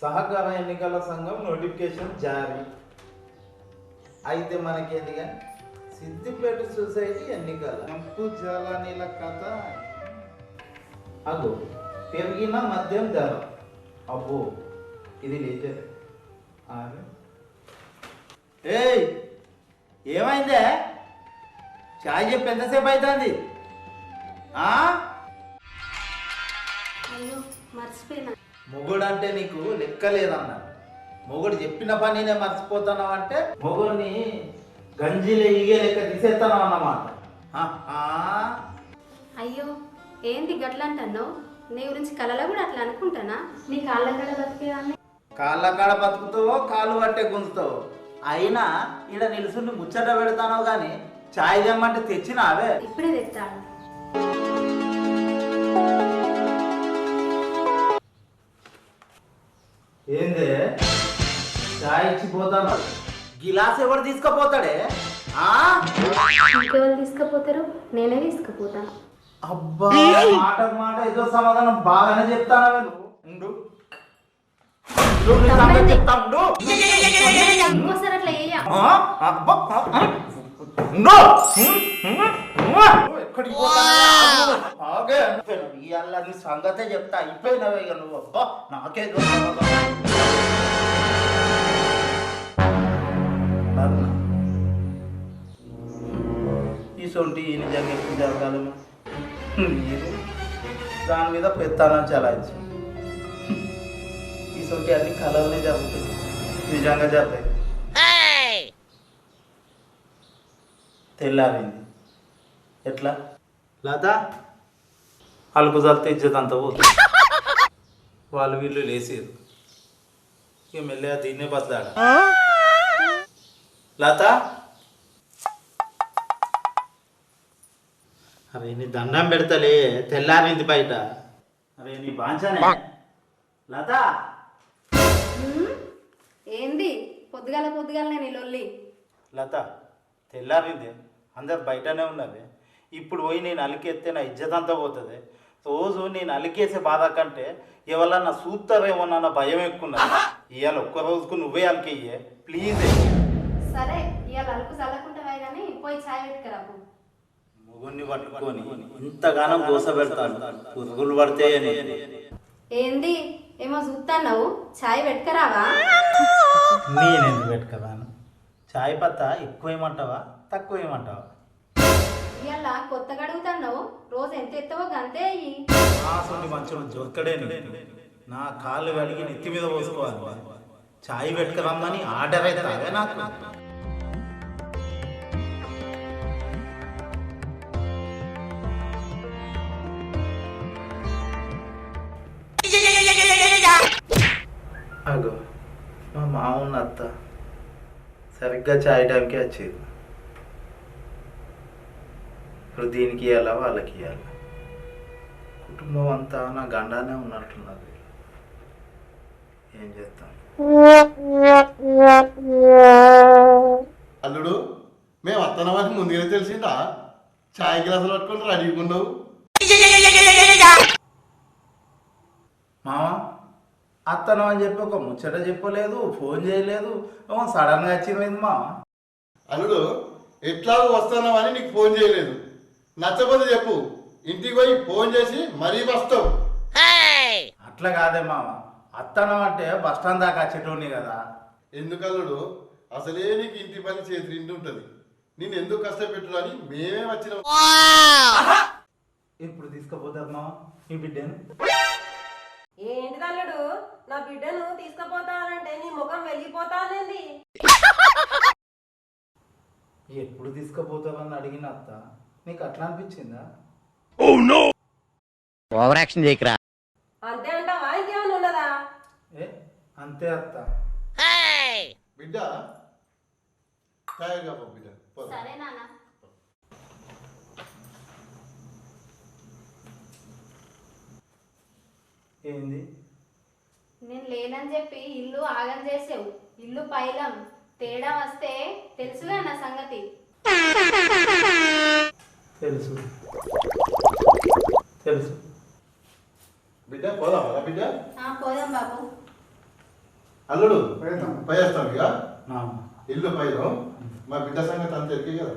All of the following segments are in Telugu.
సహకార ఎన్నికల సంఘం నోటిఫికేషన్ జారీ అయితే మనకేంది కానీ సిద్దిపేట సొసైటీ ఎన్నికల ఎంపు జలానీల కథ అగో పెరిగిన మద్యం ధర అబ్బో ఇది లేచర్ ఏయ్ ఏమైందే చాయ్ చెప్పి ఎంతసేపు అవుతుంది అయ్యో మర్చిపోయినా. మొగుడు అంటే నీకు లెక్క లేదన్న. మొగుడు చెప్పిన పని నేను మర్చిపోతున్నావు అంటే మొగుడిని గంజిలో ఈగే లెక్క తీసేస్తాను అన్నమాట. అయ్యో ఏంది గట్లంటున్నావు? నీ గురించి కళలో కూడా అట్లా అనుకుంటానా? నీ కాళ్ళ కాడ బతికేదాన్ని. కాళ్ళ కాడ బతుకుతావో కాళ్ళు పట్టే గుంజుతావో అయినా ఈడ నిలుసుండి ముచ్చట పెడతానో కానీ చాయ్ తెమ్మంటే తెచ్చినావే. ఇప్పుడే తెస్తాను. ఏందే చాయ్ ఇచ్చిపోతాను, గిలాస్ ఎవరు తీసుకుపోతాడే? ఇంకెవరు తీసుకుపోతారు? నేనే తీసుకుపోతాను. అబ్బా మాట మాట ఏదో సమాధానం బాగానే చెప్తానవే నువ్వు. ఉండు చెప్తా ఉండు. ఇంకోసారి అట్లా వేయ. నీ సంగతే చెప్తా. అయిపోయినవే ఇక నువ్వు. అబ్బా నాకే ఈసొంటి ఈ నిజంగా ఎప్పుడు జరగాలి మీరు దాని మీద పెత్తానం చలాయించు. ఈసొంటి అన్ని కలవనే జరుగుతాయి, నిజంగా జరుగుతాయి. తెల్లారింది ఎట్లా లత వాళ్ళకు చల్లితే ఇజ్జత్ అంతా పోతుంది. వాళ్ళు వీళ్ళు లేసేది ఇక మెల్లగా దీన్నే బతలాడ. లత అరే నీ దండం పెడతలే, తెల్లారింది బయట. అరే నీ బాంచనే లత. ఏంది పొద్దుగాల పొద్దుగాలనే నీ లొల్లి? లత తెల్లారింది, అందరు బయటనే ఉన్నది. ఇప్పుడు పోయి నేను అలికేస్తే నా ఇజ్జత్ అంతా పోతుంది. రోజు నేను అలికేసే బాధ కంటే ఎవరన్నా చూస్తారేమోనన్న భయం ఎక్కున్నది. ఇవాళ ఒక్క రోజుకు నువ్వే అలికేయ్యే ప్లీజ్. సరే ఇవాళ అలుపు చల్లకుంటావే కానీ పోయి ఛాయ్ పెట్టుకురాకు. మొగుడిని పట్టుకొని ఇంతగానం దోశ పెడతాను, పురుగులు పడితే. ఏంది ఏమో చూస్తావు? ఛాయ్ పెట్టుకురావా? నేనెందుకు పెట్టుకరాను? చాయ్ పత్తా ఎక్కువ ఏమంటావా తక్కువ ఏమంటావా? ఇవాళ కొత్తగా అడుగుతున్నావు, రోజు ఎంత ఎత్తవో గంతే అయ్యి. మంచిగా దొరకడే నా కాళ్ళు కడిగి నెత్తి మీద పోసుకోవాలి. చాయ్ పెట్టుకురమ్మని ఆర్డర్ అయితే అదే నాకు. అగో మా మామూన్న అత్త సరిగ్గా చాయ్ టైంకి వచ్చేది. ఇప్పుడు దీనికి ఇవ్వాలా వాళ్ళకి ఇవ్వాలి. కుటుంబం అంతా నా గండానే ఉన్నట్టున్నది. ఏం చేస్తాం? అల్లుడు మేము వస్తున్నామని ముందుగానే తెలిసిందా? ఛాయ్ గ్లాసులు పట్టుకొని రెడీగా ఉండవు. మామ అత్తనం అని చెప్పి ఒక ముచ్చట చెప్పలేదు, ఫోన్ చేయలేదు, సడన్గా వచ్చింది మామ. అల్లుడు ఎట్లాగో వస్తున్నామని నీకు ఫోన్ చేయలేదు. నచ్చకపోతే చెప్పు, ఇంటికి పోయి ఫోన్ చేసి మరీ వస్తావు. అట్లా కాదే మామ, అత్తనం అంటే బస్ స్టాండ్ దాకా వచ్చేటోని కదా. ఎందుకు అల్లుడు? అసలే నీకు ఇంటి పని చేతి ఇంటి ఉంటుంది. నేను ఎందుకు కష్టపెట్టుడు అని మేమే వచ్చినాం. ఇప్పుడు తీసుకుపోతారు మామ ఈ బిడ్డను. ఏంటి తల్లుడు, నా బిడ్డను తీసుకుపోతానంటే నీ ముఖం వెళ్ళిపోతానండి. ఎప్పుడు తీసుకుపోతారని అడిగిన అత్త నీకు అట్లా అనిపించిందా? ఓవర్ యాక్షన్ చేయకరా. అంతే అంటావా? ఇంకేమైనా ఉన్నదా? అంతే అత్త. బిడ్డ తయారుగా పో బిడ్డ. సరే నాన్న. ఏంది? నేను లేనని చెప్పి ఇల్లు ఆగం చేసావు. ఇల్లు పైలం, తేడా వస్తే తెలుసుగా నా సంగతి. తెలుసు తెలుసు. బిడ్డ పోదామా బిడ్డ? పోదాం బాబు. అల్లుడు పోయేస్తాం ఇక ఆ, ఇల్లు పైరు మా బిడ్డ సంగతి అంత ఎక్కి కదా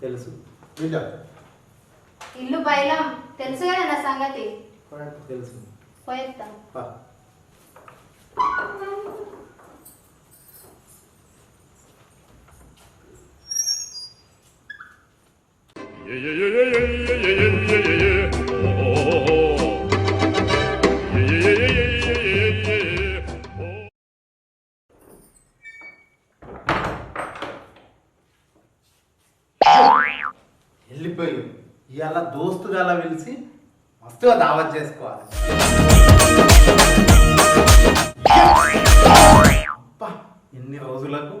తెలుసు. బిడ్డ ఇల్లు పైలం తెలుసు కదా నా సంగతి. తెలుసు. పోయేస్తాం. పా. వెళ్ళిపోయి ఇవాళ దోస్తుగా పిలిచి మస్తుగా దావత్ చేసుకోవాలి. అబ్బా, ఎన్ని రోజులకు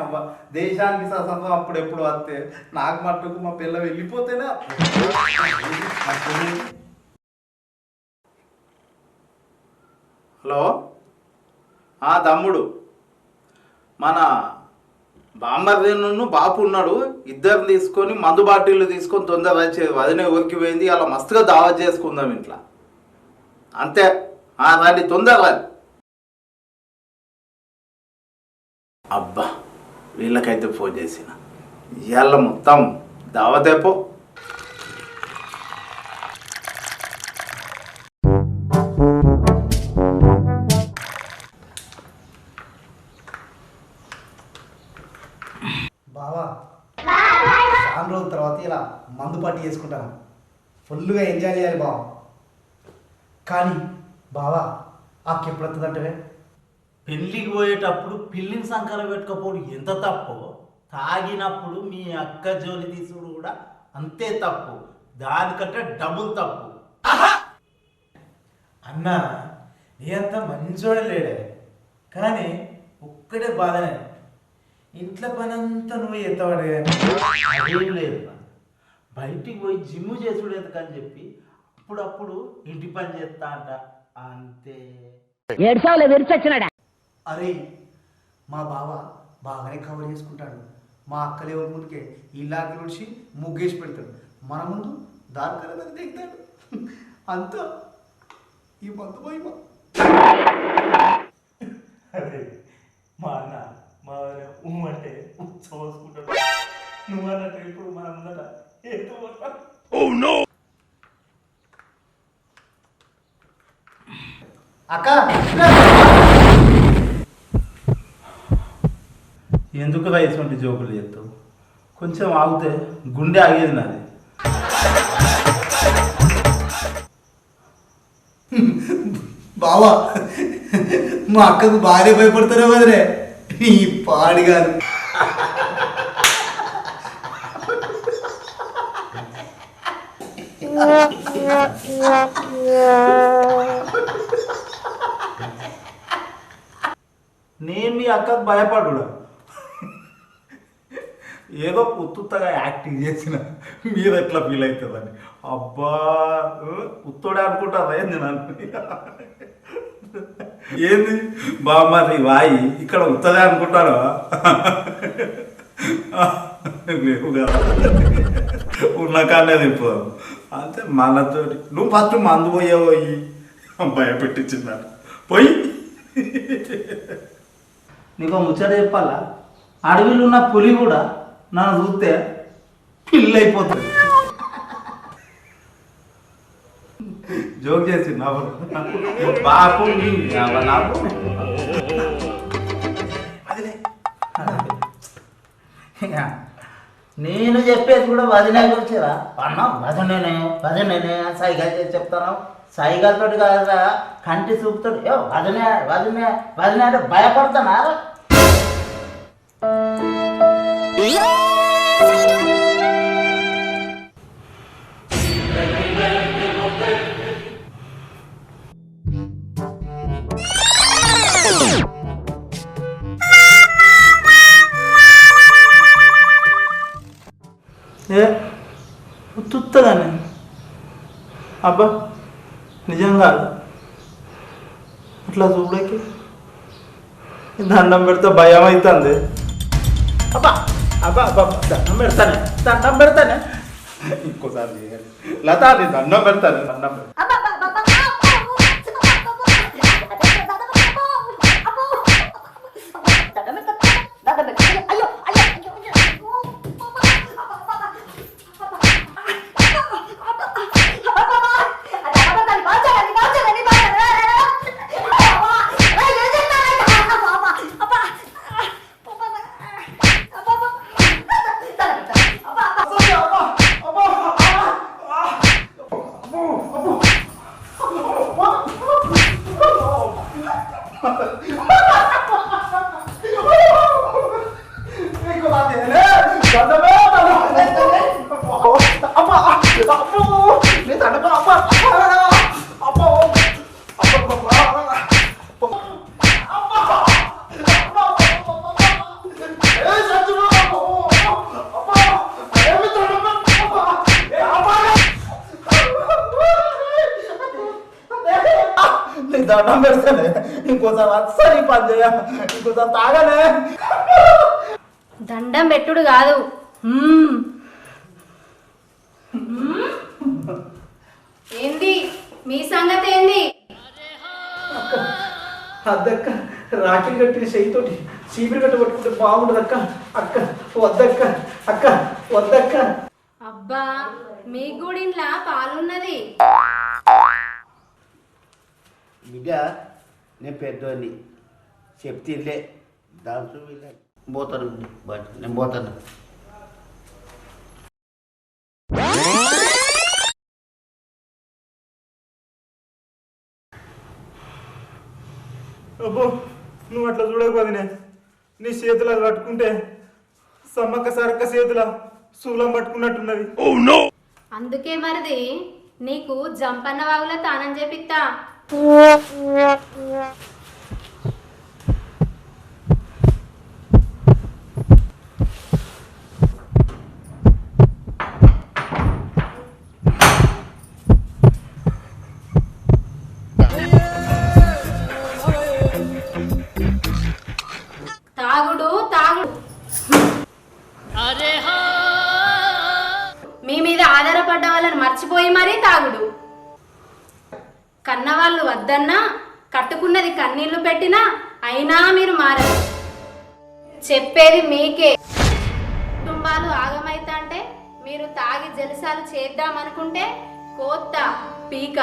అవ్వ దేశానికి స్వతంత్రం అప్పుడెప్పుడు వస్తే నాకు మట్టుకు మా పిల్ల వెళ్ళిపోతేనే హలో తమ్ముడు, మన బామ్మర్దేను బాపు ఉన్నాడు, ఇద్దరు తీసుకొని మందు బాటిళ్ళు తీసుకొని తొందర వచ్చేది వదిన ఊరికి పోయింది, అలా మస్తుగా దావత్ చేసుకుందాం ఇంట్లో అంతే. రండి తొందరగా. అబ్బా వీళ్ళకైతే ఫోన్ చేసిన ఇవాళ మొత్తం దావతేపో. బావా చాలా రోజుల తర్వాత ఇలా మందు పార్టీ చేసుకుంటాను, ఫుల్గా ఎంజాయ్ చేయాలి బావా. కానీ బావా ఆకు ఎప్పుడు వస్తుందంటే పెళ్ళికి పోయేటప్పుడు పిల్లిని సంకర పెట్టుకపోవడం ఎంత తప్పు, తాగినప్పుడు మీ అక్క జోలి తీసుడు కూడా అంతే తప్పు, దానికంటే డబుల్ తప్పు. అన్నా నీ అంత మంచోడే లేడే, కానీ ఒక్కడే బాధనే ఇంట్లో పనంతా నువ్వు ఎత్తవాడు అదేం లేదు, బయటికి పోయి జిమ్ చేసుడు ఎందుకని చెప్పి అప్పుడప్పుడు ఇంటి పని చేస్తా అంట అంతే. అరే మా బావ బాగానే కవర్ చేసుకుంటాడు. మా అక్కలే ముందుకే ఇల్లాకి విడిచి ముగ్గేసి పెడతాడు, మన ముందు దారికల దిగుతాడు. అంతా ఈ మందు పోయి అదే మా అన్న మా అంటే చూసుకుంటాడు, నువ్వు అన్నట్టు ఇప్పుడు మన ముందట ఏదో అక్క ఎందుకు ఇటువంటి జోకులు చేస్తావు, కొంచెం ఆగితే గుండె ఆగేది నాది. బావా మా అక్కకు భార్య భయపడతారే వదిలే ఈ పాడిగాను. నేను మీ అక్కకు భయపడు, ఏదో ఉత్తుత్తగా యాక్టింగ్ చేసిన మీరు ఎట్లా ఫీల్ అవుతుందని. అబ్బా ఉత్తోడే అనుకుంటారా ఏంది నన్ను? ఏంది బామ్మది వాయి ఇక్కడ ఉత్తదే అనుకుంటారా? లేవు కదా, ఉన్న కానే తిప్పుదాం అంతే. మనతోటి నువ్వు ఫస్ట్ మందు పోయి భయపెట్టించిందట పోయి. నీకు ముచ్చట చెప్పాలా, అడవిలో ఉన్న పులి కూడా నన్ను చూస్తే పిల్లి అయిపోతుంది. జోక్ చేసి బాపు నేను చెప్పేది కూడా వదిన గురించిరా అన్న. వదినేనే వదినేనే సైకిల్ చేసి చెప్తాను, సైకిల్తో కాదురా కంటి చూపుతాడు. ఏ వదినే వదినే వదినే అంటే భయపడతానా? ఏ తుత్తగానే అబ్బా నిజంగా అట్లా చూడకి దండం పెడితే భయం అవుతుంది. అబ్బా అబ్బా అబ్బా దండం పెడతానే ఇంకోసారి చేయాలి. లతా నీ దండం పెడతాను, దండం పెడతాను. దండం పెడతానే, ఇంకోసారి అస్సలు ఈ పని చేయ, ఇంకోసారి తాగనే. దండం పెట్టుడు కాదు. ఏంది మీ సంగతి ఏంది? అద్దక్క రాఖీ కట్టిన చెయ్యితోటి చీపిరి కట్ట పట్టుకుంటే బాగుండదు అక్క. అక్క వద్దక్క, అక్క వద్దక్క. అబ్బా మీ గుడిన్లా పాలున్నది. బిడ్డ నేను పెద్దోని చెప్తిలే దాంట్లో పోతాను బట్ నేను పోతాను. అబ్బో నువ్వు అట్లా చూడకపోతే నీ చేతులు అది పట్టుకుంటే సమ్మక్క సరక్క చేతుల శూలం పట్టుకున్నట్టున్నది. అందుకే మరిది నీకు జంపన్న వాగుల తానం చేపిస్తా. తాగుడు తాగుడు మీ మీద ఆధారపడ్డ వాళ్ళని మర్చిపోయి మరీ తాగుడు. కన్నవాళ్ళు వద్దన్నా, కట్టుకున్నది కన్నీళ్లు పెట్టినా అయినా మీరు మారరు. చెప్పేది మీకే. కుటుంబాలు ఆగమైతా అంటే మీరు తాగి జలసాలు చేద్దామనుకుంటే కోత్త పీక.